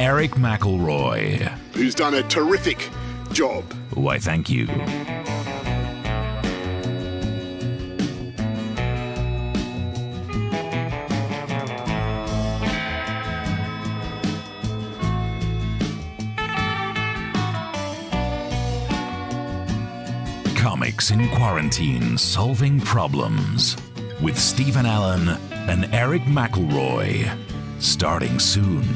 Erich McElroy. Who's done a terrific job. Why, thank you. Comics in Quarantine Solving Problems with Stephen Allen and Erich McElroy. Starting soon.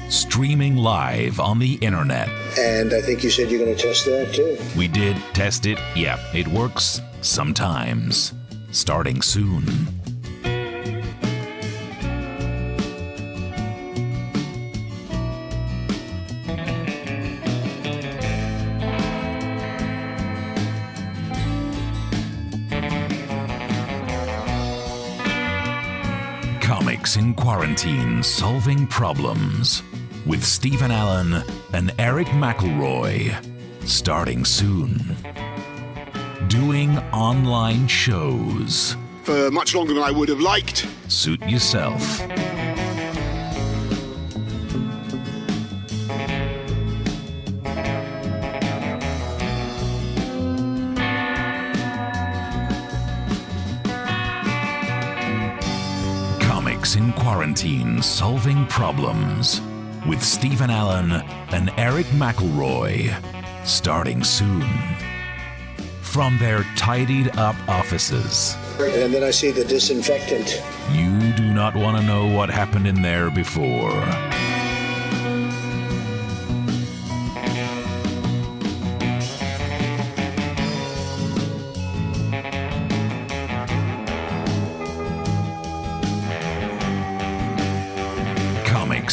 Streaming live on the internet. And I think you said you're going to test that too. We did test it. Yeah, it works sometimes. Starting soon. Comics in Quarantine Solving Problems with Stephen Allen and Erich McElroy. Starting soon. Doing online shows. For much longer than I would have liked. Suit yourself. In Quarantine Solving Problems with Stephen Allen and Erich McElroy. Starting soon. From their tidied up offices. And then I see the disinfectant. You do not want to know what happened in there before.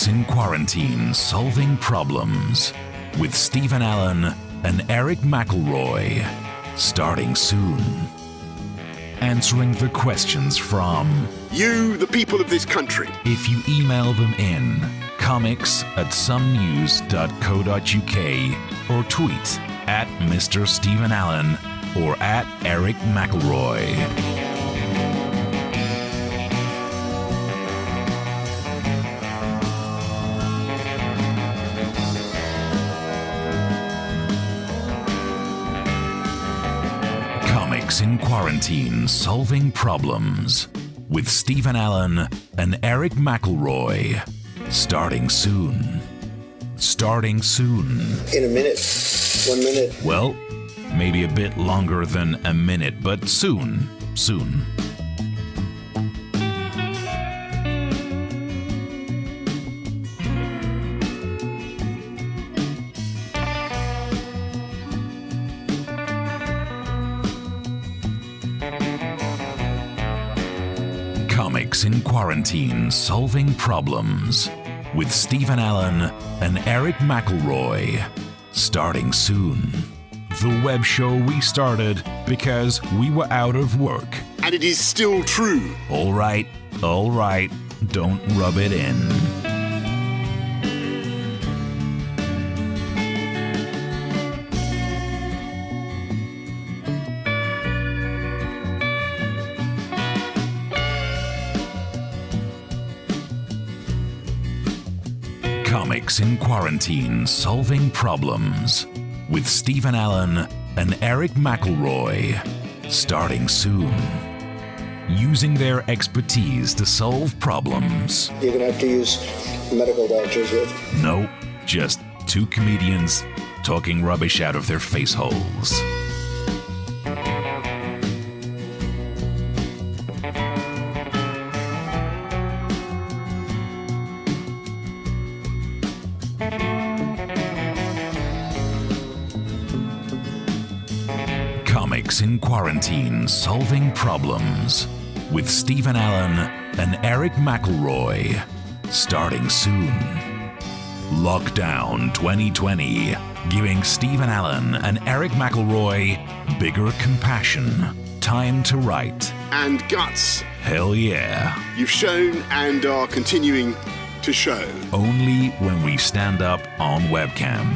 In Quarantine Solving Problems with Stephen Allen and Erich McElroy. Starting soon. Answering the questions from you, the people of this country. If you email them in comics@somenews.co.uk or tweet at Mr. Stephen Allen or at Erich McElroy. In Quarantine Solving Problems with Stephen Allen and Erich McElroy. Starting soon. Starting soon. In a minute. 1 minute. Well, maybe a bit longer than a minute, but soon. Soon. Comics in Quarantine Solving Problems with Stephen Allen and Erich McElroy. Starting soon. The web show we started because we were out of work. And it is still true. All right. Don't rub it in. Comics in Quarantine Solving Problems with Stephen Allen and Erich McElroy. Starting soon. Using their expertise to solve problems. You're going to have to use medical doctors with. Nope, just two comedians talking rubbish out of their face holes. Comics in Quarantine Solving Problems with Stephen Allen and Erich McElroy. Starting soon. Lockdown 2020, giving Stephen Allen and Erich McElroy bigger compassion, time to write. And guts. Hell yeah. You've shown and are continuing to show. Only when we stand up on webcam.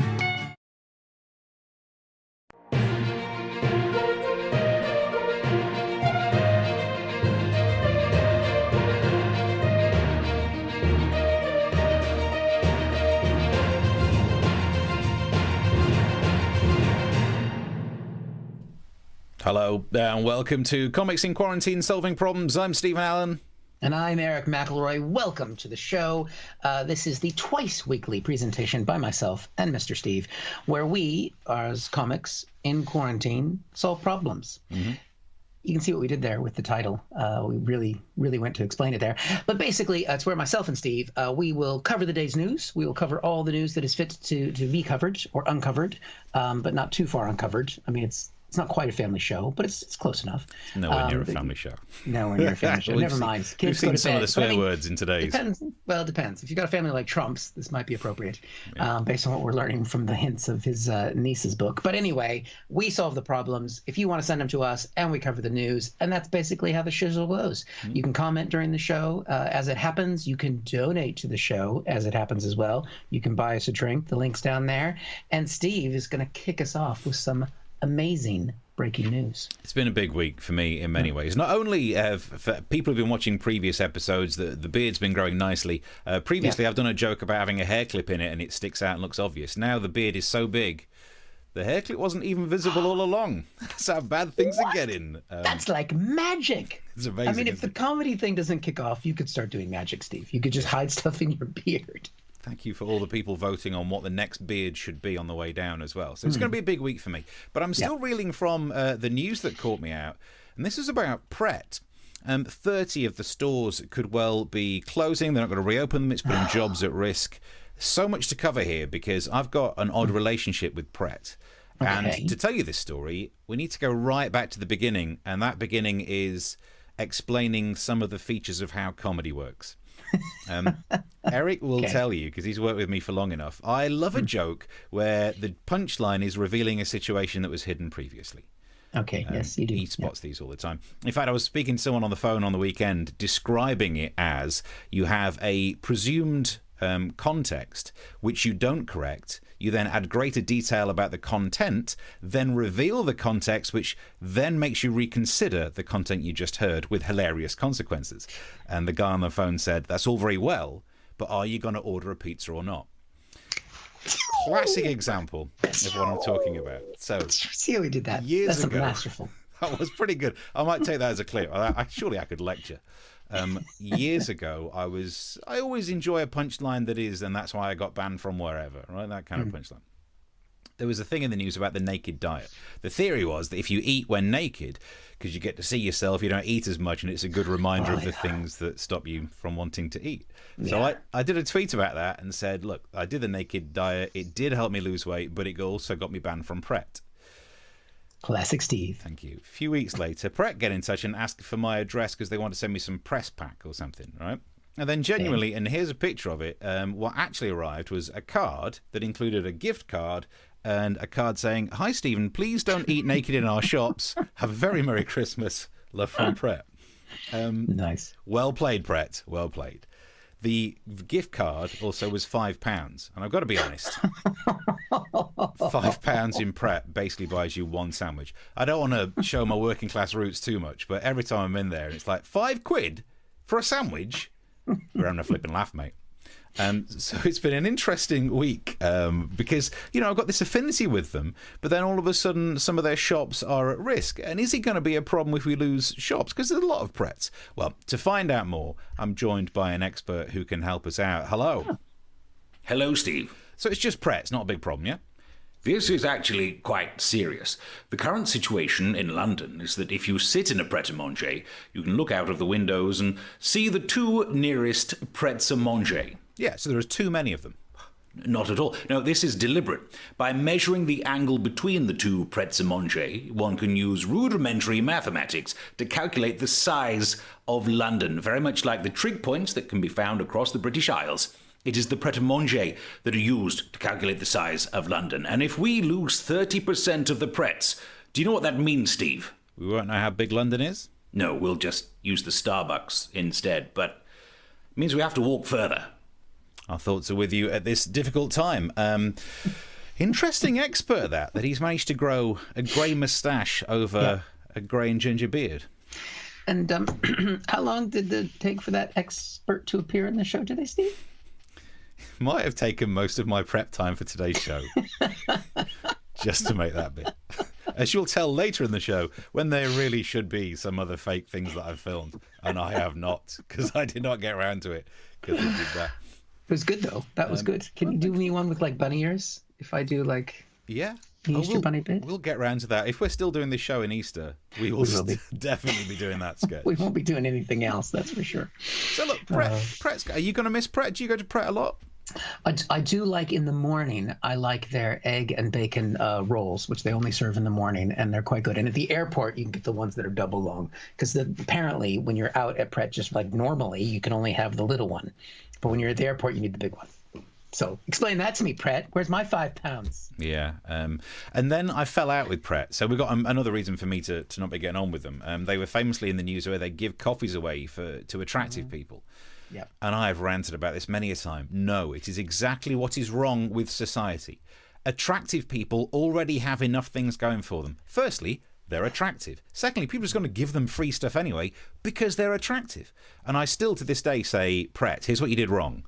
Hello, and welcome to Comics in Quarantine Solving Problems. I'm Stephen Allen. And I'm Eric McElroy. Welcome to the show. This is the twice-weekly presentation by myself and Mr. Steve, where we, as comics in quarantine, solve problems. Mm-hmm. You can see what we did there with the title. We really went to explain it there. But basically, it's where myself and Steve, we will cover the day's news. We will cover all the news that is fit to be covered or uncovered, but not too far uncovered. I mean, it's not quite a family show, but it's close enough. Nowhere near a family show. Nowhere near a family show. Never mind. Kids we've seen some of the swear words in today's. It depends. If you've got a family like Trump's, this might be appropriate, based on what we're learning from the hints of his niece's book. But anyway, we solve the problems. If you want to send them to us, and we cover the news, and that's basically how the shizzle goes. Mm-hmm. You can comment during the show as it happens. You can donate to the show as it happens as well. You can buy us a drink. The link's down there. And Steve is going to kick us off with some amazing breaking news. It's been a big week for me in many ways. Not only for people who've been watching previous episodes, the beard's been growing nicely. Previously, I've done a joke about having a hair clip in it and it sticks out and looks obvious. Now the beard is so big, the hair clip wasn't even visible all along. That's how bad things are getting. That's like magic. It's amazing. I mean, if the comedy thing doesn't kick off, you could start doing magic, Steve. You could just hide stuff in your beard. Thank you for all the people voting on what the next beard should be on the way down as well. So it's going to be a big week for me. But I'm still reeling from the news that caught me out. And this is about Pret. 30 of the stores could well be closing. They're not going to reopen them. It's putting jobs at risk. So much to cover here because I've got an odd relationship with Pret. Okay. And to tell you this story, we need to go right back to the beginning. And that beginning is explaining some of the features of how comedy works. Eric will tell you, because he's worked with me for long enough, I love a joke where the punchline is revealing a situation that was hidden previously. Okay, yes, you do. He spots these all the time. In fact, I was speaking to someone on the phone on the weekend describing it as you have a presumed context which you don't correct, you then add greater detail about the content, then reveal the context, which then makes you reconsider the content you just heard with hilarious consequences. And the guy on the phone said, that's all very well, but are you going to order a pizza or not? Classic example of what I'm talking about. So see how we did that? Years ago, masterful. That was pretty good. I might take that as a clip. Surely I could lecture. Years ago, I always enjoy a punchline that is, and that's why I got banned from wherever, right? That kind of punchline. There was a thing in the news about the naked diet. The theory was that if you eat when naked, because you get to see yourself, you don't eat as much, and it's a good reminder of the things that stop you from wanting to eat. So I did a tweet about that and said, look, I did the naked diet. It did help me lose weight, but it also got me banned from Pret. Classic Steve. Thank you. A few weeks later, Pret get in touch and ask for my address because they want to send me some press pack or something, right? And then genuinely, and here's a picture of it, what actually arrived was a card that included a gift card and a card saying, hi, Stephen, please don't eat naked in our shops. Have a very Merry Christmas. Love from Pret. Nice. Well played, Pret. Well played. The gift card also was £5. And I've got to be honest, £5 in Pret basically buys you one sandwich. I don't want to show my working class roots too much, but every time I'm in there, it's like £5 for a sandwich. We're having a flipping laugh, mate. So it's been an interesting week because, I've got this affinity with them, but then all of a sudden some of their shops are at risk. And is it going to be a problem if we lose shops? Because there's a lot of Prets. Well, to find out more, I'm joined by an expert who can help us out. Hello. Hello, Steve. So it's just Pret. It's not a big problem, yeah? This is actually quite serious. The current situation in London is that if you sit in a Pret-a-Manger, you can look out of the windows and see the two nearest Pret-a-Manger. Yeah, so there are too many of them. Not at all. No, this is deliberate. By measuring the angle between the two Pret-a-Manger, one can use rudimentary mathematics to calculate the size of London, very much like the trig points that can be found across the British Isles. It is the Pret-a-Manger that are used to calculate the size of London. And if we lose 30% of the Prets, do you know what that means, Steve? We won't know how big London is? No, we'll just use the Starbucks instead. But it means we have to walk further. Our thoughts are with you at this difficult time. Interesting expert that he's managed to grow a grey moustache over a grey and ginger beard. And how long did it take for that expert to appear in the show today, Steve? Might have taken most of my prep time for today's show just to make that bit. as you'll tell later in the show, when there really should be some other fake things that I've filmed, and I have not, because I did not get around to it, because I did that. It was good, though. That was good. Can you do me one with, like, bunny ears? If I do, like... Yeah. The Easter bunny bit? We'll get round to that. If we're still doing this show in Easter, we will definitely be doing that sketch. We won't be doing anything else, that's for sure. So look, Pret's, are you going to miss Pret? Do you go to Pret a lot? I do like in the morning, I like their egg and bacon rolls, which they only serve in the morning, and they're quite good. And at the airport, you can get the ones that are double long, because apparently when you're out at Pret, just like normally, you can only have the little one. But when you're at the airport, you need the big one. So explain that to me, Pret. Where's my 5 pounds? Yeah. And then I fell out with Pret. So we got another reason for me to not be getting on with them. They were famously in the news where they give coffees away to attractive people. Yep. And I have ranted about this many a time. No, it is exactly what is wrong with society. Attractive people already have enough things going for them. Firstly, they're attractive. Secondly, people are just going to give them free stuff anyway because they're attractive. And I still to this day say, Pret, here's what you did wrong.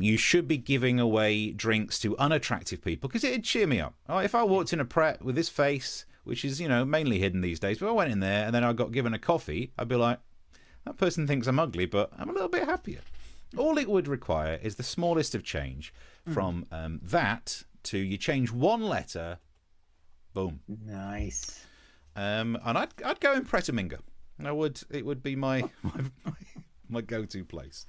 You should be giving away drinks to unattractive people because it'd cheer me up. If I walked in a Pret with this face, which is, mainly hidden these days, but I went in there and then I got given a coffee, I'd be like, that person thinks I'm ugly, but I'm a little bit happier. All it would require is the smallest of change from that to you change one letter, boom. Nice. And I'd go in Pretaminga. It would be my go-to place.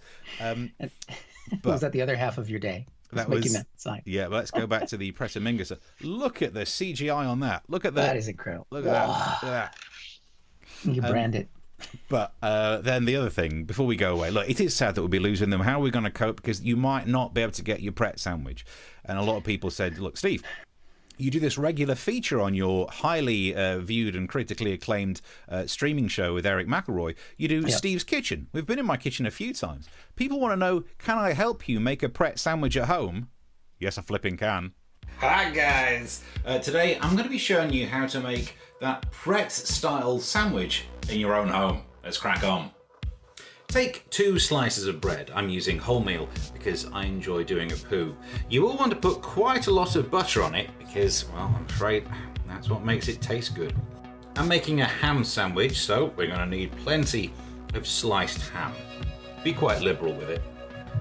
Was that the other half of your day? That was making that sign. Yeah, but let's go back to the Pretaminga. So look at the CGI on that. Look at that. That is incredible. Look at that. Look at that. You brand it. But then the other thing, before we go away, look, it is sad that we'll be losing them. How are we going to cope? Because you might not be able to get your Pret sandwich. And a lot of people said, look, Steve, you do this regular feature on your highly viewed and critically acclaimed streaming show with Eric McElroy. You do Steve's Kitchen. We've been in my kitchen a few times. People want to know, can I help you make a Pret sandwich at home? Yes, I flipping can. Hi, guys. Today, I'm going to be showing you how to make that Pret-style sandwich in your own home. Let's crack on. Take 2 slices of bread. I'm using wholemeal because I enjoy doing a poo. You will want to put quite a lot of butter on it because, well, I'm afraid that's what makes it taste good. I'm making a ham sandwich, so we're going to need plenty of sliced ham. Be quite liberal with it.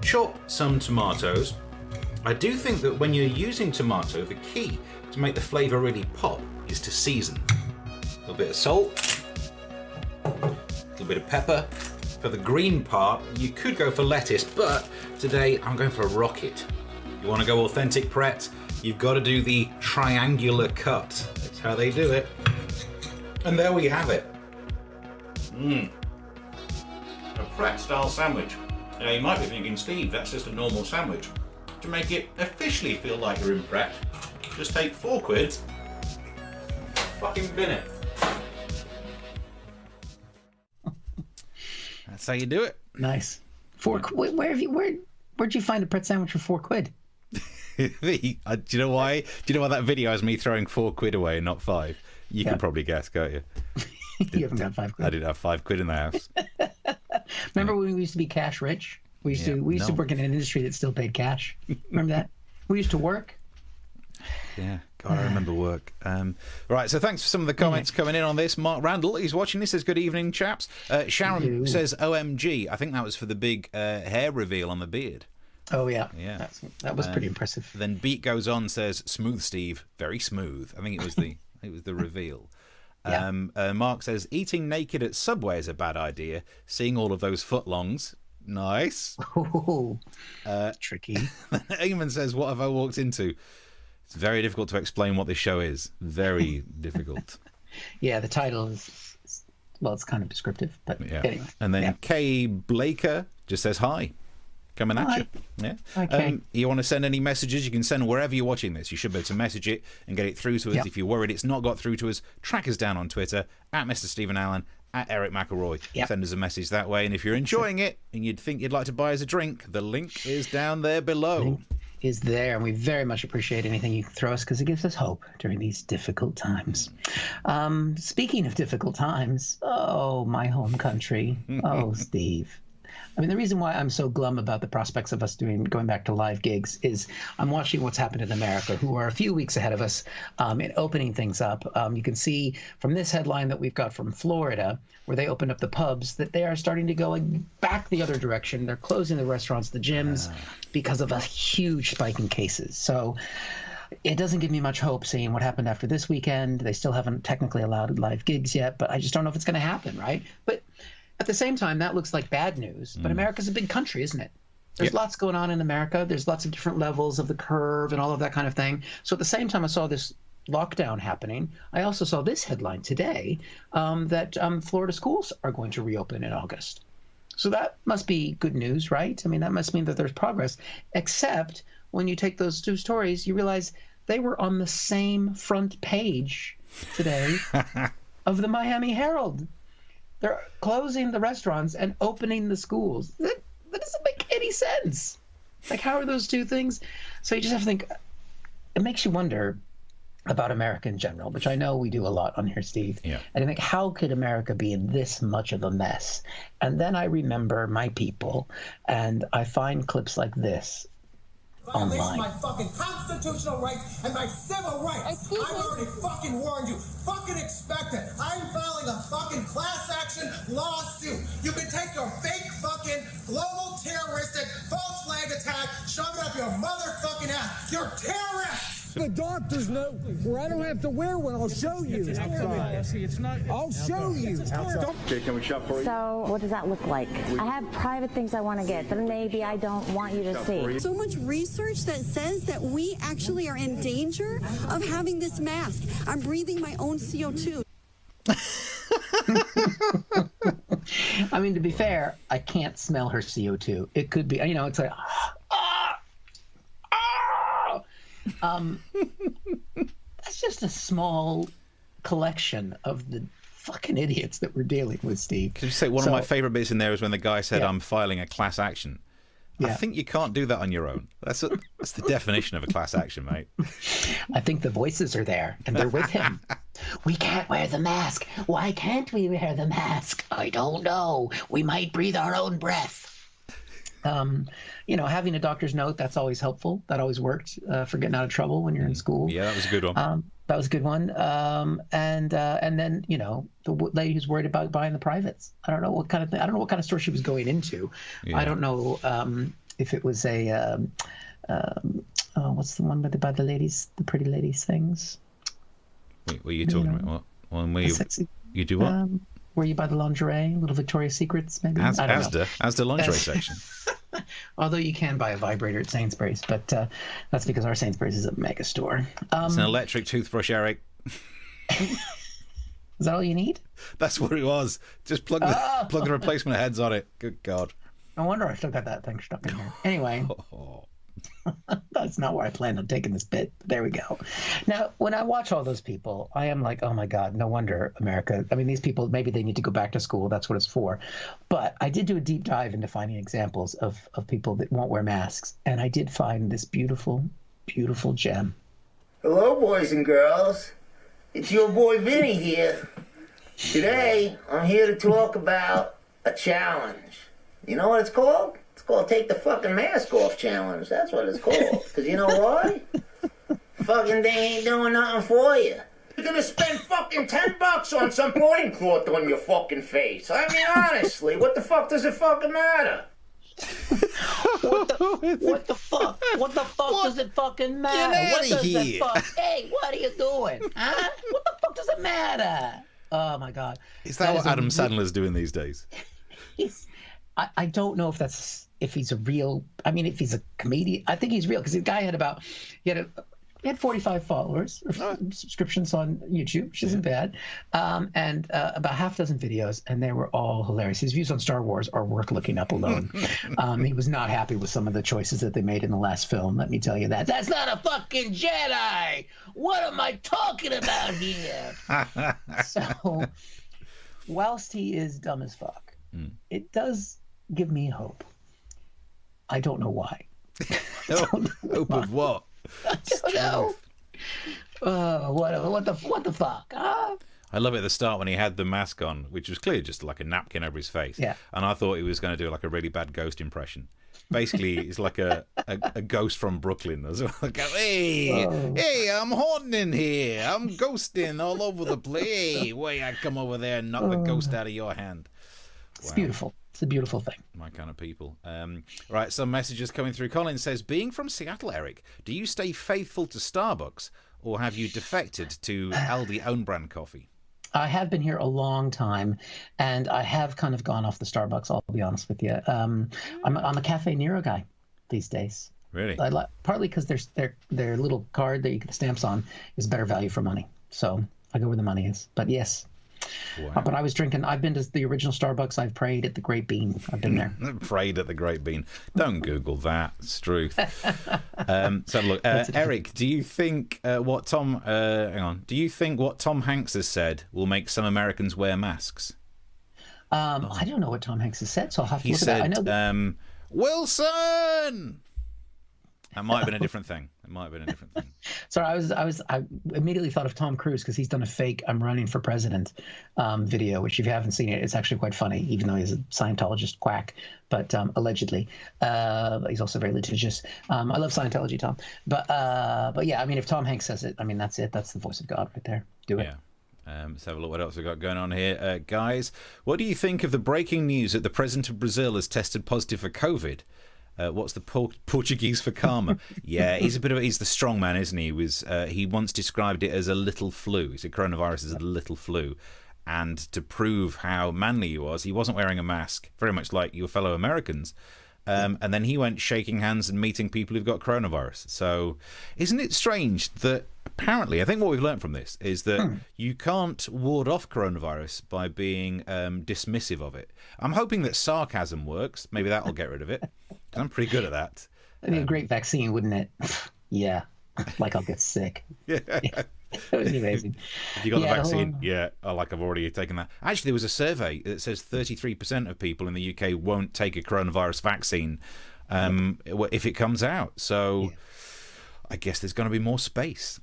Chop some tomatoes. I do think that when you're using tomato, the key to make the flavour really pop is to season. A little bit of salt, a little bit of pepper. For the green part, you could go for lettuce, but today I'm going for a rocket. You want to go authentic Pret, you've got to do the triangular cut. That's how they do it. And there we have it. A Pret-style sandwich. Now you might be thinking, Steve, that's just a normal sandwich. To make it officially feel like you're in Pret, just take £4, fucking bin it. That's how you do it. Nice. Where'd you find a Pret sandwich for £4? Do you know why? Do you know why that video has me throwing £4 away and not 5? You can probably guess, can't you? You haven't got £5. I didn't have £5 in the house. Remember when we used to be cash rich? We used to work in an industry that still paid cash. Remember that? We used to work. Yeah, God, I remember work. Right, so thanks for some of the comments coming in on this. Mark Randall, he's watching this, says, good evening, chaps. Sharon says, OMG. I think that was for the big hair reveal on the beard. Oh, yeah. Yeah. That was pretty impressive. Then Beat Goes On says, smooth, Steve. Very smooth. I think it was the reveal. Yeah. Mark says, eating naked at Subway is a bad idea. Seeing all of those footlongs. Nice. Oh, tricky. Eamon says, what have I walked into? It's very difficult to explain what this show is. Very difficult. Yeah, the title is, well, it's kind of descriptive, but anyway. And then Kay Blaker just says hi. Coming at you. Yeah. Okay. You want to send any messages, you can send wherever you're watching this. You should be able to message it and get it through to us. If you're worried it's not got through to us, track us down on Twitter, at Mr. Stephen Allen, at Eric McElroy. Send us a message that way. And if you're enjoying it and you'd think you'd like to buy us a drink, the link is down there below. Is there, and we very much appreciate anything you can throw us because it gives us hope during these difficult times. Speaking of difficult times, oh, my home country. Oh, Steve. I mean, the reason why I'm so glum about the prospects of us going back to live gigs is I'm watching what's happened in America, who are a few weeks ahead of us in opening things up. You can see from this headline that we've got from Florida, where they opened up the pubs, that they are starting to go back the other direction. They're closing the restaurants, the gyms, because of a huge spike in cases. So it doesn't give me much hope seeing what happened after this weekend. They still haven't technically allowed live gigs yet, but I just don't know if it's going to happen, right? But at the same time, that looks like bad news. But America's a big country, isn't it? There's lots going on in America. There's lots of different levels of the curve and all of that kind of thing. So at the same time I saw this lockdown happening, I also saw this headline today that Florida schools are going to reopen in August. So that must be good news, right? I mean, that must mean that there's progress, except when you take those two stories, you realize they were on the same front page today of the Miami Herald. They're closing the restaurants and opening the schools. That doesn't make any sense. Like, how are those two things? So you just have to think, it makes you wonder about America in general, which I know we do a lot on here, Steve. Yeah. And I think, how could America be in this much of a mess? And then I remember my people, and I find clips like this online. My fucking constitutional rights and my civil rights. I've already fucking warned you. Fucking expect it. I'm filing a fucking class action lawsuit. You can take your fake fucking global terroristic false flag attack, shove it up your motherfucking ass. You're terrorists. The doctor's note where I don't have to wear one. I'll show you. I'll show you. Okay, can we shop for you? So what does that look like? I have private things I want to get that maybe I don't want you to see. So much research that says that we actually are in danger of having this mask. I'm breathing my own CO2. I mean, to be fair, I can't smell her CO2. It could be, you know, it's like, that's just a small collection of the fucking idiots that we're dealing with, Steve. Can you say one of my favorite bits in there is when the guy said, I'm filing a class action. Yeah. I think you can't do that on your own. That's the definition of a class action, mate. I think the voices are there, and they're with him. We can't wear the mask. Why can't we wear the mask? I don't know. We might breathe our own breath. You know, having a doctor's note, that's always helpful. That always worked for getting out of trouble when you're in school. Yeah, that was a good one. That was a good one. And then, you know, the lady who's worried about buying the privates. I don't know what kind of thing. I don't know what kind of store she was going into. Yeah. I don't know if it was a what's the one where they buy the ladies, the pretty ladies things. Wait, what are you talking about? What one where you do what? Where you buy the lingerie, little Victoria's Secrets, maybe. Asda lingerie section. Although you can buy a vibrator at Sainsbury's, but that's because our Sainsbury's is a mega store. It's an electric toothbrush, Eric. Is that all you need? That's what it was. Just plug the replacement heads on it. Good God. No wonder I still got that thing stuck in here. Anyway. That's not where I planned on taking this bit. But there we go. Now, when I watch all those people, I am like, oh my God, no wonder America. I mean, these people, maybe they need to go back to school. That's what it's for. But I did do a deep dive into finding examples of people that won't wear masks. And I did find this beautiful, beautiful gem. Hello, boys and girls. It's your boy Vinny here. Today, I'm here to talk about a challenge. You know what it's called? It's called Take the Fucking Mask Off Challenge. That's what it's called. Because you know why? Fucking they ain't doing nothing for you. You're gonna spend fucking $10 on some loincloth on your fucking face. I mean, honestly, what the fuck does it fucking matter? What the fuck? What the fuck does it fucking matter? What does it fuck? Hey, what are you doing? Huh? What the fuck does it matter? Oh my God. Is that what Adam Sandler's doing these days? I don't know if he's a real. I mean, if he's a comedian, I think he's real because the guy he had 45 followers, subscriptions on YouTube, which isn't bad, and about half a dozen videos, and they were all hilarious. His views on Star Wars are worth looking up alone. He was not happy with some of the choices that they made in the last film. Let me tell you that. That's not a fucking Jedi. What am I talking about here? So, whilst he is dumb as fuck, it does give me hope. I don't know why. Hope of what? I don't know. What the fuck? Huh? I love it at the start when he had the mask on, which was clearly just like a napkin over his face. Yeah. And I thought he was going to do like a really bad ghost impression. Basically, it's like a ghost from Brooklyn. Like, hey, I'm haunting in here. I'm ghosting all over the place. Hey, wait, I come over there and knock the ghost out of your hand. It's beautiful. It's a beautiful thing. My kind of people. Right, some messages coming through. Colin says, being from Seattle, Eric, do you stay faithful to Starbucks or have you defected to Aldi own brand coffee? I have been here a long time, and I have kind of gone off the Starbucks, I'll be honest with you. I'm a Cafe Nero guy these days. Really? Partly because their little card that you get the stamps on is better value for money. So I go where the money is. But yes. Wow. But I've been to the original Starbucks. I've prayed at the Great Bean. I've been there. Prayed at the Great Bean. Don't Google that. It's truth. So look, Eric, do you think what Tom Hanks has said will make some Americans wear masks? I don't know what Tom Hanks has said, so I'll have to look at that. He I know said, that... Wilson! That might have been a different thing. Sorry, I immediately thought of Tom Cruise because he's done a fake "I'm running for president" video, which if you haven't seen it, it's actually quite funny, even though he's a Scientologist quack. But allegedly, he's also very litigious. I love Scientology, Tom. But yeah, I mean, if Tom Hanks says it, I mean, that's it. That's the voice of God right there. Do it. Yeah. Let's have a look what else we've got going on here. Guys, what do you think of the breaking news that the president of Brazil has tested positive for COVID? What's the Portuguese for karma? Yeah, he's the strong man, isn't he? He once described it as a little flu. He said coronavirus is a little flu. And to prove how manly he wasn't wearing a mask, very much like your fellow Americans. And then he went shaking hands and meeting people who've got coronavirus. So isn't it strange that apparently, I think what we've learned from this is that you can't ward off coronavirus by being dismissive of it. I'm hoping that sarcasm works. Maybe that'll get rid of it. I'm pretty good at that. That'd be a great vaccine, wouldn't it? Yeah. Like I'll get sick. Yeah. That would be amazing. If you got the vaccine, I've already taken that. Actually, there was a survey that says 33% of people in the UK won't take a coronavirus vaccine if it comes out. So I guess there's going to be more space.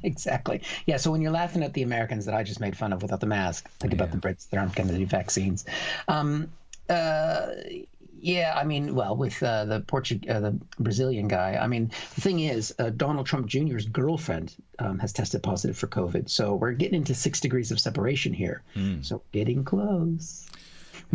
Exactly. Yeah, so when you're laughing at the Americans that I just made fun of without the mask, think about the Brits that aren't going to do vaccines. Yeah, I mean, well, with the Brazilian guy, I mean, the thing is, Donald Trump Jr.'s girlfriend has tested positive for COVID. So we're getting into 6 degrees of separation here. So getting close.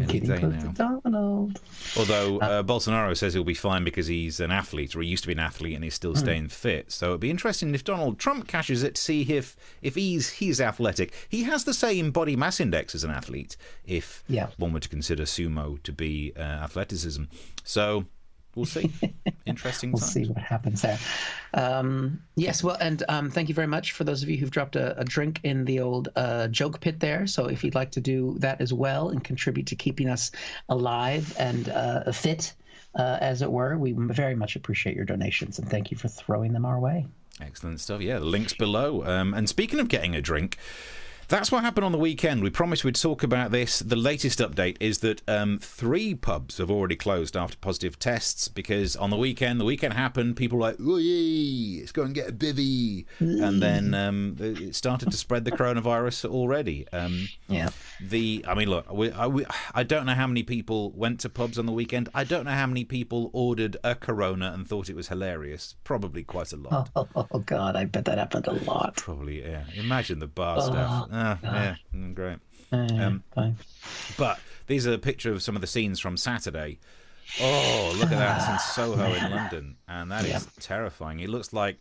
Getting close to Donald. Although Bolsonaro says he'll be fine because he's an athlete, or he used to be an athlete, and he's still staying fit. So it'd be interesting if Donald Trump cashes it to see if he's athletic. He has the same body mass index as an athlete, if one were to consider sumo to be athleticism. So we'll see. Interesting We'll times. see what happens there. Yes, well, and thank you very much for those of you who've dropped a drink in the old joke pit there. So if you'd like to do that as well and contribute to keeping us alive and fit, as it were, we very much appreciate your donations, and thank you for throwing them our way. Excellent stuff. Yeah, the link's below. And speaking of getting a drink, that's what happened on the weekend. We promised we'd talk about this. The latest update is that 3 pubs have already closed after positive tests because on the weekend happened. People were like, "Oh, yay, let's go and get a bivvy." And then it started to spread the coronavirus already. I mean, look, I don't know how many people went to pubs on the weekend. I don't know how many people ordered a Corona and thought it was hilarious. Probably quite a lot. Oh God, I bet that happened a lot. Probably, yeah. Imagine the bar staff. Yeah, great. But these are a picture of some of the scenes from Saturday. Oh, look at that! It's in Soho in London, and that is terrifying. It looks like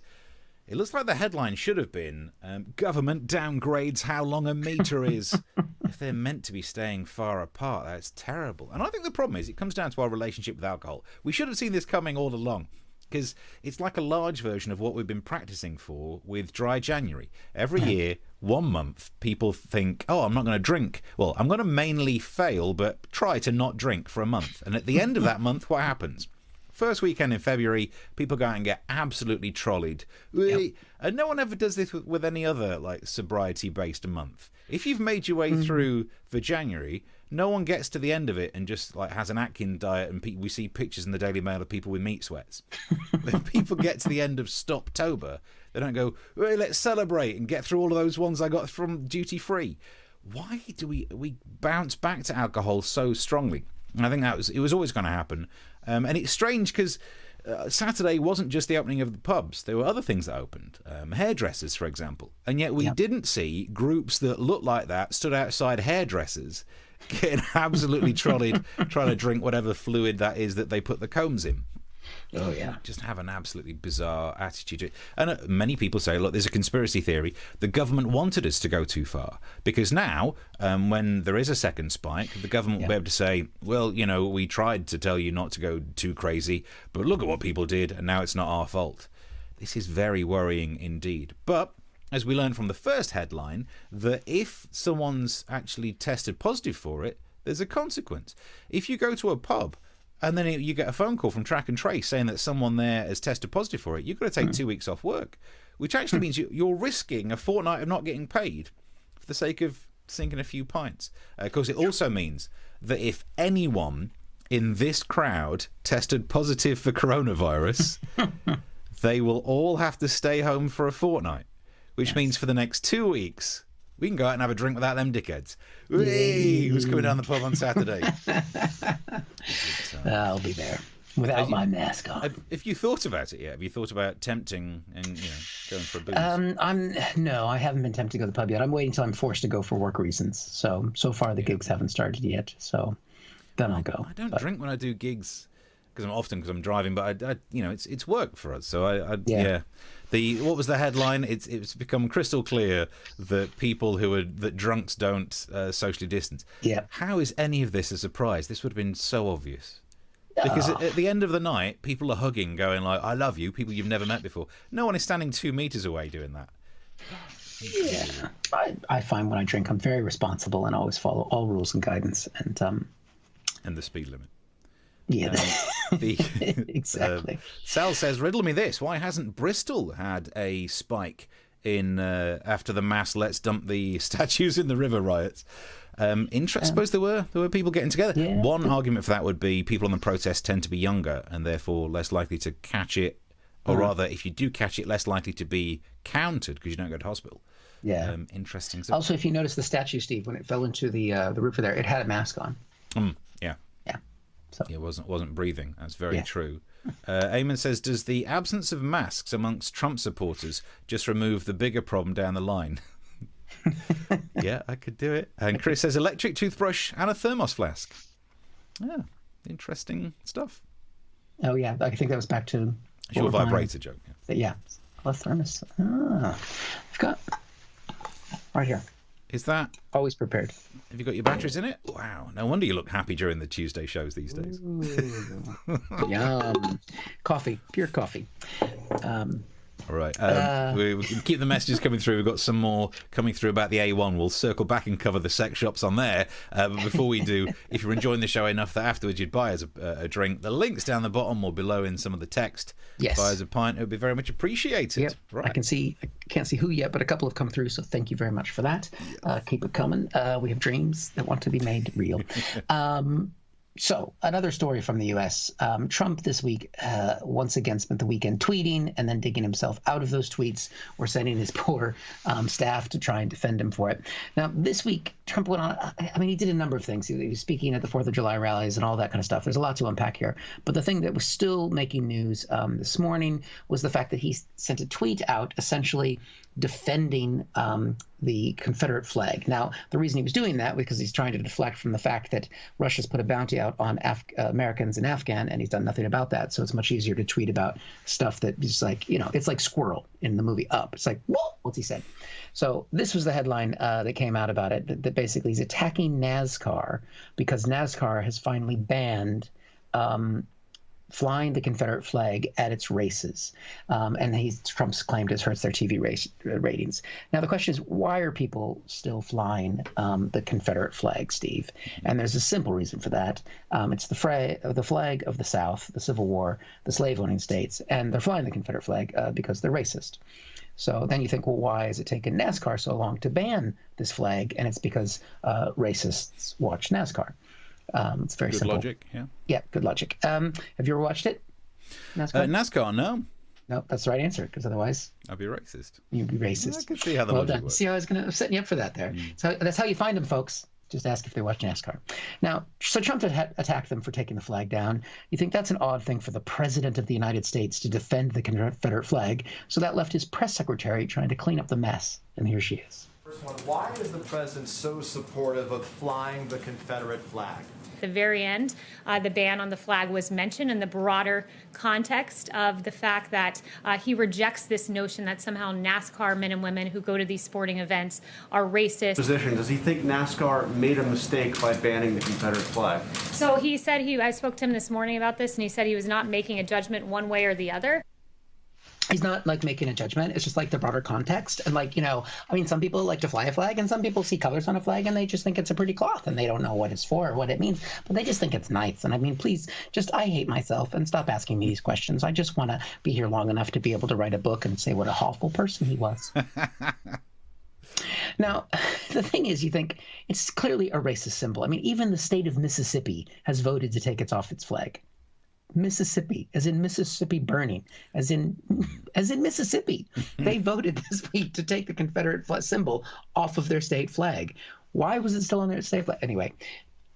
the headline should have been "Government downgrades how long a meter is." If they're meant to be staying far apart, that's terrible. And I think the problem is it comes down to our relationship with alcohol. We should have seen this coming all along. Because it's like a large version of what we've been practicing for with Dry January. Every year, 1 month, people think, oh, I'm not going to drink. Well, I'm going to mainly fail, but try to not drink for a month. And at the end of that month, what happens? First weekend in February, people go out and get absolutely trolleyed. And no one ever does this with any other like sobriety-based month. If you've made your way through for January no one gets to the end of it and just like has an Atkins diet, and we see pictures in the Daily Mail of people with meat sweats. When people get to the end of Stoptober, they don't go, hey, let's celebrate and get through all of those ones I got from duty free. Why do we bounce back to alcohol so strongly? And I think it was always going to happen. And it's strange because Saturday wasn't just the opening of the pubs. There were other things that opened. Hairdressers, for example. And yet we didn't see groups that looked like that stood outside hairdressers getting absolutely trolleyed trying to drink whatever fluid that is that they put the combs in. Oh, yeah. Just have an absolutely bizarre attitude to it. And many people say, look, there's a conspiracy theory. The government wanted us to go too far. Because now, when there is a second spike, the government will be able to say, well, you know, we tried to tell you not to go too crazy, but look at what people did, and now it's not our fault. This is very worrying indeed. But as we learned from the first headline, that if someone's actually tested positive for it, there's a consequence. If you go to a pub and then you get a phone call from Track and Trace saying that someone there has tested positive for it, you've got to take 2 weeks off work, which actually means you're risking a fortnight of not getting paid for the sake of sinking a few pints. Of course, it also means that if anyone in this crowd tested positive for coronavirus, they will all have to stay home for a fortnight, which means for the next 2 weeks, we can go out and have a drink without them dickheads. Hey, who's coming down the pub on Saturday? I'll be there without my mask on. Have you thought about it yet? Have you thought about tempting and going for a booze? No, I haven't been tempted to go to the pub yet. I'm waiting until I'm forced to go for work reasons. So far the gigs haven't started yet. So then I'll go. I don't drink when I do gigs because I'm driving, but I it's work for us. So I. What was the headline? It's become crystal clear that that drunks don't socially distance. Yeah. How is any of this a surprise? This would have been so obvious. Because at the end of the night, people are hugging, going like, I love you, people you've never met before. No one is standing 2 meters away doing that. Yeah. I find when I drink, I'm very responsible and always follow all rules and guidance. And the speed limit. Yeah, exactly. Sal says, riddle me this. Why hasn't Bristol had a spike in after the mass let's dump the statues in the river riots? I suppose there were people getting together. Yeah. One argument for that would be people on the protest tend to be younger and therefore less likely to catch it, or rather, if you do catch it, less likely to be counted because you don't go to hospital. Yeah. Interesting. Also, if you notice the statue, Steve, when it fell into the roof of there, it had a mask on. Yeah. So. It wasn't breathing. That's very true. Eamon says, does the absence of masks amongst Trump supporters just remove the bigger problem down the line? Yeah, I could do it. And Chris says, electric toothbrush and a thermos flask. Yeah, interesting stuff. Oh, yeah. I think that was back to... It's your vibrator joke. Yeah. A thermos. I've got... Right here. Is that... Always prepared. Have you got your batteries in it? Wow. No wonder you look happy during the Tuesday shows these days. Yum. Coffee. Pure coffee. All right. We can keep the messages coming through. We've got some more coming through about the A1. We'll circle back and cover the sex shops on there. But before we do, if you're enjoying the show enough that afterwards you'd buy us a drink, the link's down the bottom or below in some of the text. Yes. Buy us a pint. It would be very much appreciated. Yep. Right. I can't see who yet, but a couple have come through, so thank you very much for that. Keep it coming. We have dreams that want to be made real. So another story from the U.S. Trump this week once again spent the weekend tweeting and then digging himself out of those tweets or sending his poor staff to try and defend him for it. Now, this week, Trump went on, he did a number of things. He was speaking at the 4th of July rallies and all that kind of stuff. There's a lot to unpack here. But the thing that was still making news this morning was the fact that he sent a tweet out essentially defending the Confederate flag. Now, the reason he was doing that was because he's trying to deflect from the fact that Russia's put a bounty out on Americans in Afghan, and he's done nothing about that. So it's much easier to tweet about stuff that is like, it's like Squirrel in the movie Up. It's like, what's he said? So this was the headline that came out about it, that basically he's attacking NASCAR because NASCAR has finally banned flying the Confederate flag at its races. And Trump's claimed it hurts their TV ratings. Now, the question is, why are people still flying the Confederate flag, Steve? And there's a simple reason for that. It's the flag of the South, the Civil War, the slave-owning states, and they're flying the Confederate flag because they're racist. So then you think, well, why has it taken NASCAR so long to ban this flag? And it's because racists watch NASCAR. It's very simple. Good logic, yeah. Yeah, good logic. Have you ever watched it? NASCAR? NASCAR, no. No, that's the right answer, because otherwise... I'd be racist. You'd be racist. I can see how the logic works. See how I'm setting you up for that there. So that's how you find them, folks. Just ask if they watch NASCAR. Now, so Trump attacked them for taking the flag down. You think that's an odd thing for the President of the United States to defend the Confederate flag, so that left his press secretary trying to clean up the mess. And here she is. First one, why is the president so supportive of flying the Confederate flag? At the very end, the ban on the flag was mentioned in the broader context of the fact that he rejects this notion that somehow NASCAR men and women who go to these sporting events are racist. Does he think NASCAR made a mistake by banning the Confederate flag? So he said I spoke to him this morning about this, and he said he was not making a judgment one way or the other. He's not like making a judgment. It's just like the broader context. And like, some people like to fly a flag, and some people see colors on a flag and they just think it's a pretty cloth and they don't know what it's for or what it means, but they just think it's nice. And I mean, please I hate myself and stop asking me these questions. I just want to be here long enough to be able to write a book and say what a awful person he was. Now, the thing is, you think it's clearly a racist symbol. I mean, even the state of Mississippi has voted to take it off its flag. Mississippi, as in Mississippi burning, as in Mississippi. They voted this week to take the Confederate symbol off of their state flag. Why was it still on their state flag? Anyway,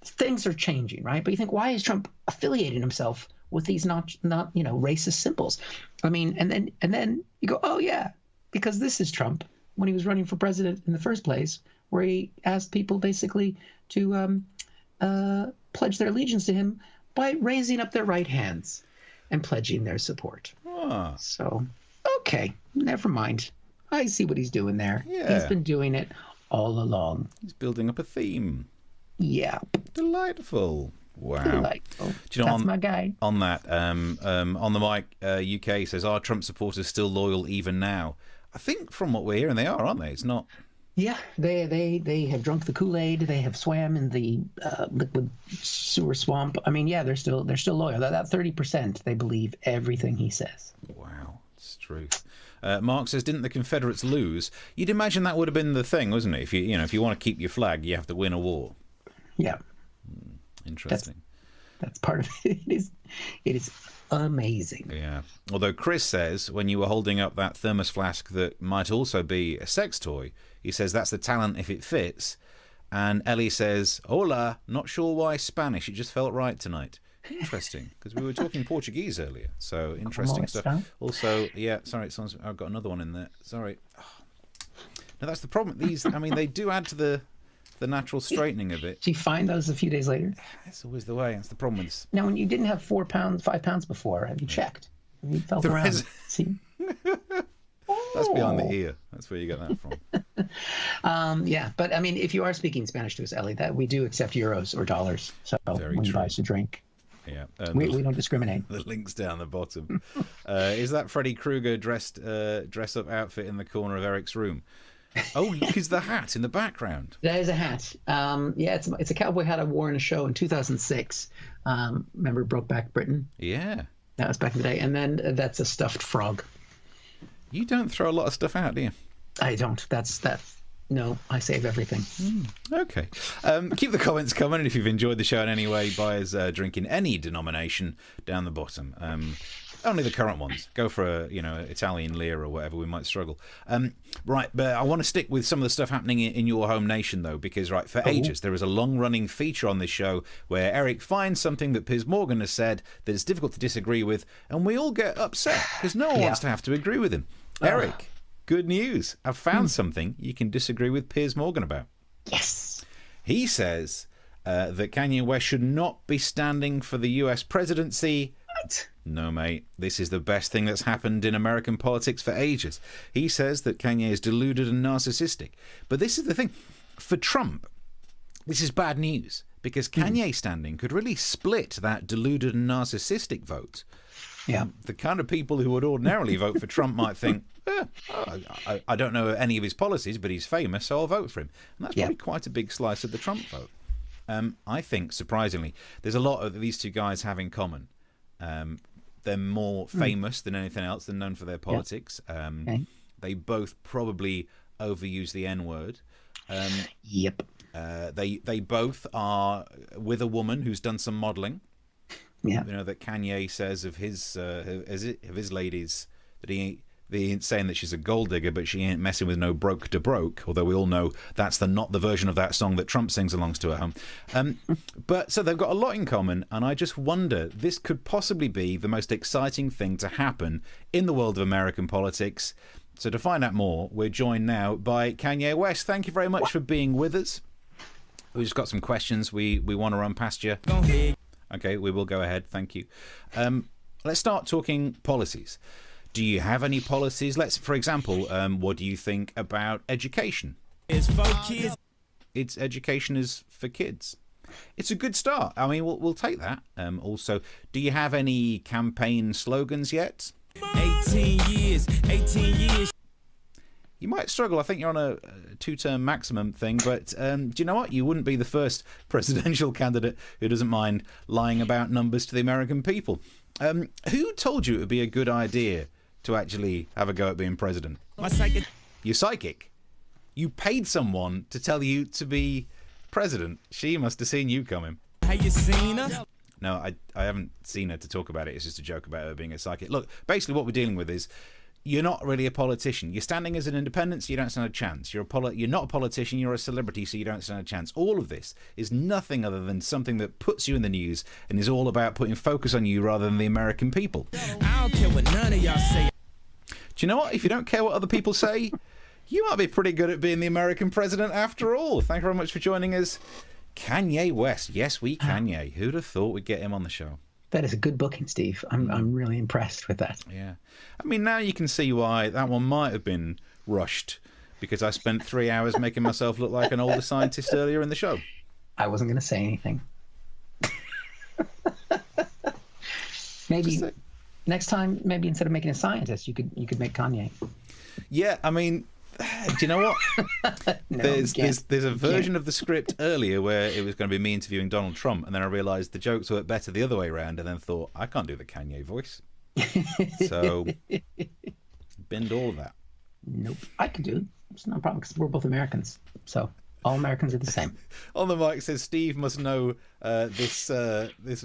things are changing, right? But you think, why is Trump affiliating himself with these not racist symbols? I mean, and then you go, oh yeah, because this is Trump when he was running for president in the first place, where he asked people basically to pledge their allegiance to him by raising up their right hands and pledging their support. So, okay, never mind. I see what he's doing there. Yeah. He's been doing it all along. He's building up a theme. Yeah. Delightful. Wow. Delightful. Do you know, That's my guy. On that, on the mic, UK says, are Trump supporters still loyal even now? I think from what we're hearing, they are, aren't they? It's not... Yeah, they have drunk the Kool-Aid. They have swam in the liquid sewer swamp. I mean, yeah, they're still loyal. That 30%, they believe everything he says. Wow, it's truth. Mark says, didn't the Confederates lose? You'd imagine that would have been the thing, wasn't it? If you want to keep your flag, you have to win a war. Yeah. Interesting. That's part of it. It is amazing. Yeah. Although Chris says, when you were holding up that thermos flask that might also be a sex toy, he says that's the talent if it fits. And Ellie says, hola, not sure why Spanish. It just felt right tonight. Interesting, because we were talking Portuguese earlier. So interesting stuff. Also, yeah, sorry, I've got another one in there. Sorry. Oh. No, that's the problem. These, I mean, they do add to the natural straightening of it. Do you find those a few days later? That's always the way. That's the problem with this. Now, when you didn't have 4 pounds, 5 pounds before, have you checked? Have you felt around? See? That's behind the ear. That's where you get that from. Yeah, but I mean, if you are speaking Spanish to us, Ellie, that we do accept euros or dollars. So when you buy us a drink, yeah, we don't discriminate. The link's down the bottom. Is that Freddy Krueger dress up outfit in the corner of Eric's room? Oh, look, is the hat in the background? That is a hat. Yeah, it's a cowboy hat I wore in a show in 2006. Remember Brokeback Britain? Yeah. That was back in the day. And then that's a stuffed frog. You don't throw a lot of stuff out, do you? I don't. No, I save everything. Okay. Keep the comments coming, and if you've enjoyed the show in any way, buy us a drink in any denomination down the bottom. Only the current ones. Go for Italian lira or whatever. We might struggle. Right, but I want to stick with some of the stuff happening in your home nation, though, because for ages there is a long-running feature on this show where Eric finds something that Piers Morgan has said that it's difficult to disagree with, and we all get upset because no one wants to have to agree with him. Eric, good news. I've found something you can disagree with Piers Morgan about. Yes. He says that Kanye West should not be standing for the US presidency. What? No, mate. This is the best thing that's happened in American politics for ages. He says that Kanye is deluded and narcissistic. But this is the thing. For Trump, this is bad news because Kanye standing could really split that deluded and narcissistic vote. Yeah. The kind of people who would ordinarily vote for Trump might think, I don't know any of his policies, but he's famous, so I'll vote for him. And that's probably quite a big slice of the Trump vote. I think, surprisingly, there's a lot of these two guys have in common. They're more famous than anything else. They're known for their politics. They both probably overuse the N-word. Yep. They both are with a woman who's done some modeling. Yeah. You know, that Kanye says of his ladies that he ain't saying that she's a gold digger, but she ain't messing with no broke to broke, although we all know that's not the version of that song that Trump sings alongs to at home. But so they've got a lot in common, and I just wonder, this could possibly be the most exciting thing to happen in the world of American politics. So to find out more, we're joined now by Kanye West. Thank you very much for being with us. We've just got some questions we want to run past you. Go ahead. Okay, we will go ahead. Thank you. Let's start talking policies. Do you have any policies? For example, what do you think about education? It's for kids. Education is for kids. It's a good start. I mean, we'll take that. Also, do you have any campaign slogans yet? 18 years. You might struggle. I think you're on a 2-term maximum thing, but do you know what? You wouldn't be the first presidential candidate who doesn't mind lying about numbers to the American people. Who told you it would be a good idea to actually have a go at being president? My psychic. Your psychic. You paid someone to tell you to be president. She must have seen you coming. Have you seen her? No, I haven't seen her to talk about it. It's just a joke about her being a psychic. Look, basically what we're dealing with is you're not really a politician. You're standing as an independent, so you don't stand a chance. You're not a politician, you're a celebrity, so you don't stand a chance. All of this is nothing other than something that puts you in the news and is all about putting focus on you rather than the American people. I don't care what none of y'all say. Do you know what? If you don't care what other people say, you might be pretty good at being the American president after all. Thank you very much for joining us. Kanye West. Yes, we Kanye. Who'd have thought we'd get him on the show? That is a good booking, Steve. I'm really impressed with that. Yeah. I mean, now you can see why that one might have been rushed, because I spent 3 hours making myself look like an older scientist earlier in the show. I wasn't going to say anything. Maybe next time, maybe instead of making a scientist, you could make Kanye. Yeah, I mean, do you know what? There's a version of the script earlier where it was going to be me interviewing Donald Trump, and then I realised the jokes worked better the other way around, and then thought, I can't do the Kanye voice. So, binned all of that. Nope, I can do it. It's no problem because we're both Americans. So all Americans are the same. On the mic says Steve must know this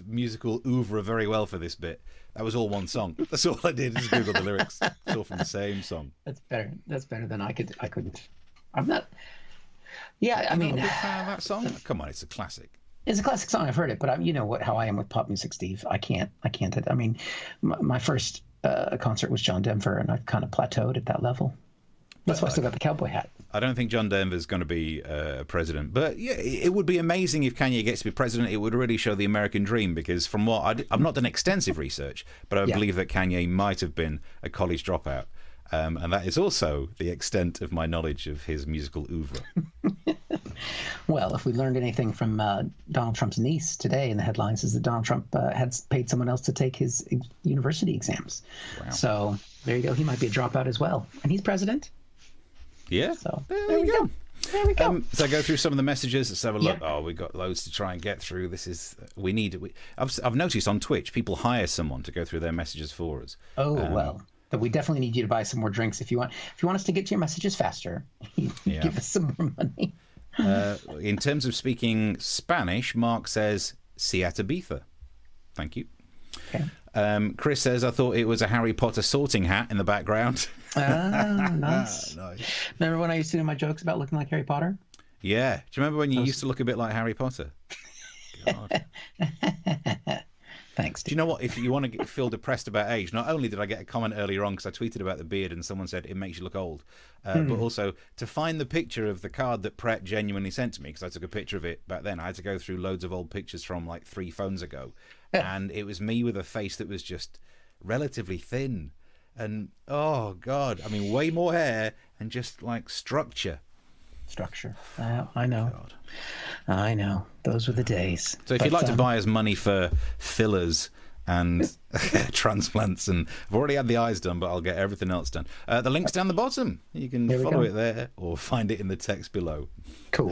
musical oeuvre very well for this bit. That was all one song. That's all I did, is Google the lyrics. It's all from the same song. That's better. That's better than I couldn't. I'm not. Yeah, I mean, not a big fan of that song. Come on, it's a classic. It's a classic song. I've heard it, but you know how I am with pop music, Steve. I can't. I mean, my first concert was John Denver, and I've kind of plateaued at that level. That's why I still got the cowboy hat. I don't think John Denver's going to be president. But yeah, it would be amazing if Kanye gets to be president. It would really show the American dream, because from what I've not done extensive research, but I believe that Kanye might have been a college dropout. And that is also the extent of my knowledge of his musical oeuvre. Well, if we learned anything from Donald Trump's niece today in the headlines, is that Donald Trump had paid someone else to take his university exams. Wow. So there you go. He might be a dropout as well. And he's president. Yeah. So there we go. There we go. So I go through some of the messages. Let's have a look. Oh, we've got loads to try and get through. This is I've noticed on Twitch people hire someone to go through their messages for us. Oh well, but we definitely need you to buy some more drinks if you want. If you want us to get to your messages faster, give us some more money. In terms of speaking Spanish, Mark says "Siata Thank you. Okay. Chris says, I thought it was a Harry Potter sorting hat in the background. Ah, nice. Nice. Remember when I used to do my jokes about looking like Harry Potter? Yeah. Do you remember when you used to look a bit like Harry Potter? God. Thanks. Do you know what? If you want to feel depressed about age, not only did I get a comment earlier on because I tweeted about the beard and someone said it makes you look old, but also to find the picture of the card that Pret genuinely sent to me, because I took a picture of it back then. I had to go through loads of old pictures from like 3 phones ago, and it was me with a face that was just relatively thin, and oh god, I mean, way more hair and just like structure. structure. I know. I know. Those were the days. So if you'd like to buy us money for fillers and transplants, and I've already had the eyes done, but I'll get everything else done. The link's down the bottom. You can follow it there or find it in the text below. Cool.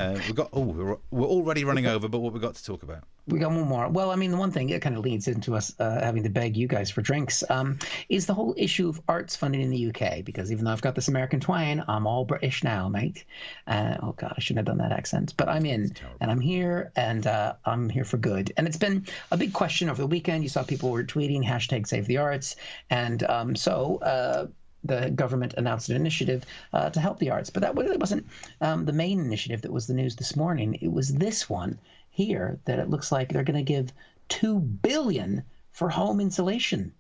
We're already running over, but what we got to talk about? We got one more. Well, I mean, the one thing it kind of leads into us having to beg you guys for drinks is the whole issue of arts funding in the UK. Because even though I've got this American twang, I'm all British now, mate. Oh God, I shouldn't have done that accent. But I'm in, and I'm here, and I'm here for good. And it's been a big question over the weekend. You saw people were tweeting #SaveTheArts, and so the government announced an initiative to help the arts. But that really wasn't the main initiative that was the news this morning. It was this one here that it looks like they're going to give $2 billion for home insulation.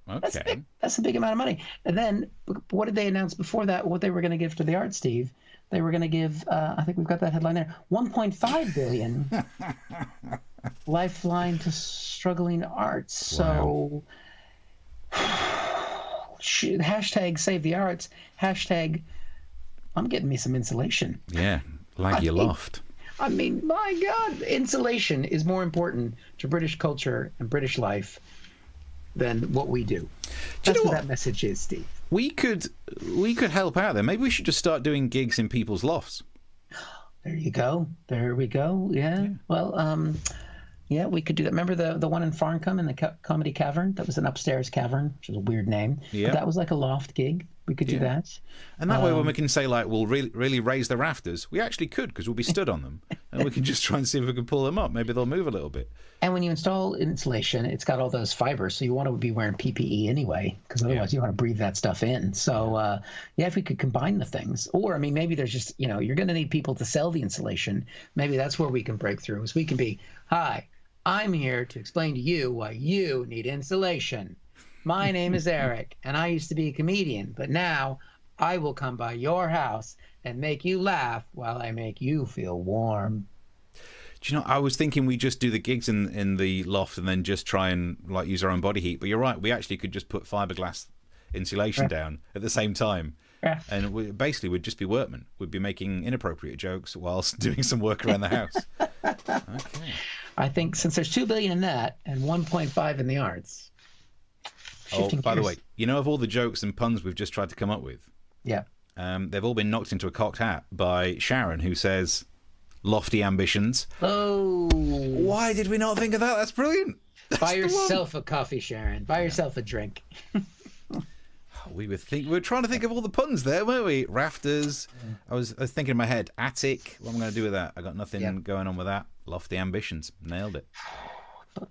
Okay. That's a big amount of money. And then what did they announce before that? What they were going to give to the arts, Steve? They were going to give, I think we've got that headline there, $1.5 billion lifeline to struggling arts. Wow. So #SaveTheArts, I'm getting me some insulation. Yeah, like your loft. I mean, my God, insulation is more important to British culture and British life than what we do. That's what that message is, Steve. We could help out there. Maybe we should just start doing gigs in people's lofts. There you go. There we go. Yeah. Well, yeah, we could do that. Remember the one in Farncombe in the Comedy Cavern? That was an upstairs cavern, which is a weird name. Yeah. But that was like a loft gig. We could do that. And that way, when we can say, like, we'll really raise the rafters, we actually could, because we'll be stood on them. And we can just try and see if we can pull them up. Maybe they'll move a little bit. And when you install insulation, it's got all those fibers, so you want to be wearing PPE anyway, because otherwise you want to breathe that stuff in. So, if we could combine the things. Or, I mean, maybe there's just, you're going to need people to sell the insulation. Maybe that's where we can break through, is we can be, hi, I'm here to explain to you why you need insulation. My name is Eric, and I used to be a comedian, but now I will come by your house and make you laugh while I make you feel warm. Do you know, I was thinking we just do the gigs in the loft and then just try and use our own body heat. But you're right, we actually could just put fiberglass insulation down at the same time. Yeah. And we'd just be workmen. We'd be making inappropriate jokes whilst doing some work around the house. Okay. I think since there's $2 billion in that and 1.5 in the arts. By the way, of all the jokes and puns we've just tried to come up with, they've all been knocked into a cocked hat by Sharon, who says, lofty ambitions. Oh. Why did we not think of that? That's brilliant. Buy yourself a coffee, Sharon. Buy yourself a drink. We were trying to think of all the puns there, weren't we? Rafters. I was thinking in my head, attic. What am I going to do with that? I got nothing going on with that. Lofty ambitions. Nailed it. But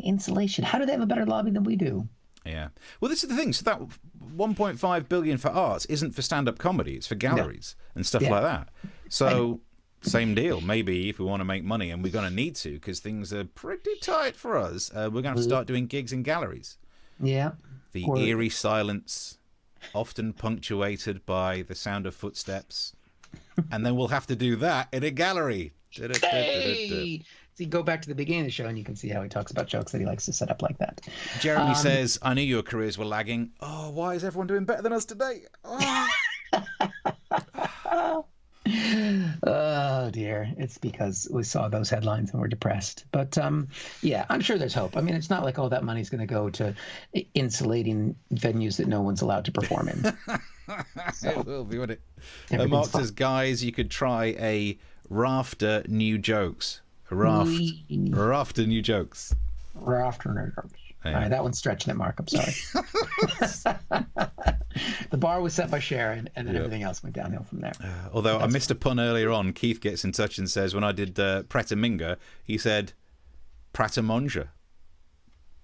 insulation. How do they have a better lobby than we do? Yeah. Well, this is the thing. So that 1.5 billion for arts isn't for stand-up comedy. It's for galleries and stuff like that. So same deal. Maybe if we want to make money, and we're going to need to, because things are pretty tight for us, we're going to have to start doing gigs in galleries. Yeah. The eerie silence, often punctuated by the sound of footsteps. And then we'll have to do that in a gallery. Hey! See, go back to the beginning of the show and you can see how he talks about jokes that he likes to set up like that. Jeremy says, I knew your careers were lagging. Oh, why is everyone doing better than us today? Oh, oh dear. It's because we saw those headlines and we're depressed. But yeah, I'm sure there's hope. I mean, it's not like all that money's going to go to insulating venues that no one's allowed to perform in. It will be, won't it? Mark says, guys, you could try a rafter new jokes. Rafter new jokes. Rafter new jokes. Yeah. All right, that one's stretching it, Mark. I'm sorry. The bar was set by Sharon, and then everything else went downhill from there. Although I missed a pun earlier on. Keith gets in touch and says, when I did Pret a Minga, he said Pret a Monja.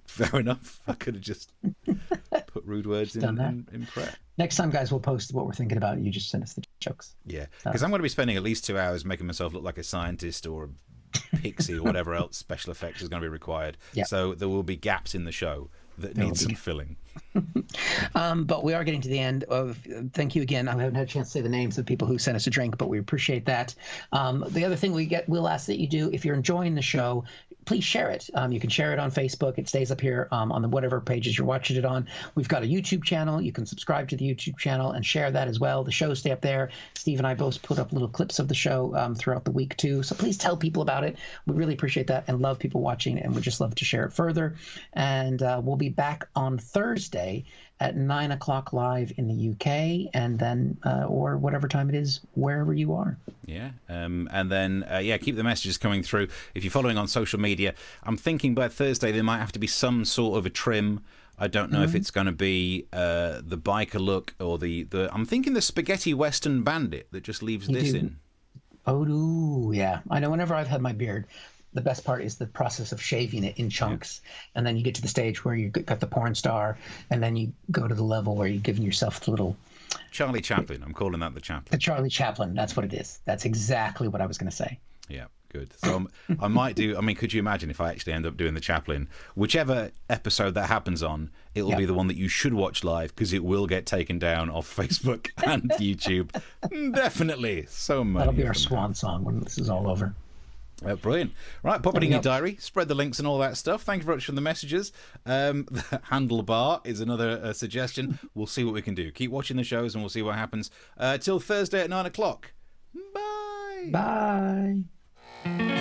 Fair enough. I could have just put rude words in Pret. Next time, guys, we'll post what we're thinking about. You just send us the jokes. Yeah, because I'm going to be spending at least 2 hours making myself look like a scientist or a pixie or whatever else special effects is going to be required. Yeah. So there will be gaps in the show that need some filling. But we are getting to the end of. Thank you again. I haven't had a chance to say the names of people who sent us a drink, but we appreciate that. The other thing we'll ask that you do, if you're enjoying the show, please share it. You can share it on Facebook. It stays up here on the whatever pages you're watching it on. We've got a YouTube channel. You can subscribe to the YouTube channel and share that as well. The shows stay up there. Steve and I both put up little clips of the show throughout the week too. So please tell people about it. We really appreciate that and love people watching, and we just love to share it further. And we'll be back on Thursday at 9 o'clock live in the UK, and then or whatever time it is wherever you are. Yeah, and then keep the messages coming through. If you're following on social media, I'm thinking by Thursday there might have to be some sort of a trim. I don't know if it's going to be the biker look or the. I'm thinking the spaghetti western bandit that just leaves this in. Oh, yeah. I know. Whenever I've had my beard, the best part is the process of shaving it in chunks, and then you get to the stage where you got the porn star, and then you go to the level where you're giving yourself the little Charlie Chaplin. I'm calling that the Chaplin. The Charlie Chaplin. That's what it is. That's exactly what I was going to say. Yeah, good. So I might do. I mean, could you imagine if I actually end up doing the Chaplin? Whichever episode that happens on, it will be the one that you should watch live, because it will get taken down off Facebook and YouTube. Definitely. So much. That'll be our swan song when this is all over. Brilliant. Right, pop it in your diary, spread the links and all that stuff. Thank you very much for the messages. The handlebar is another suggestion. We'll see what we can do. Keep watching the shows and we'll see what happens. Till Thursday at 9 o'clock. Bye. Bye.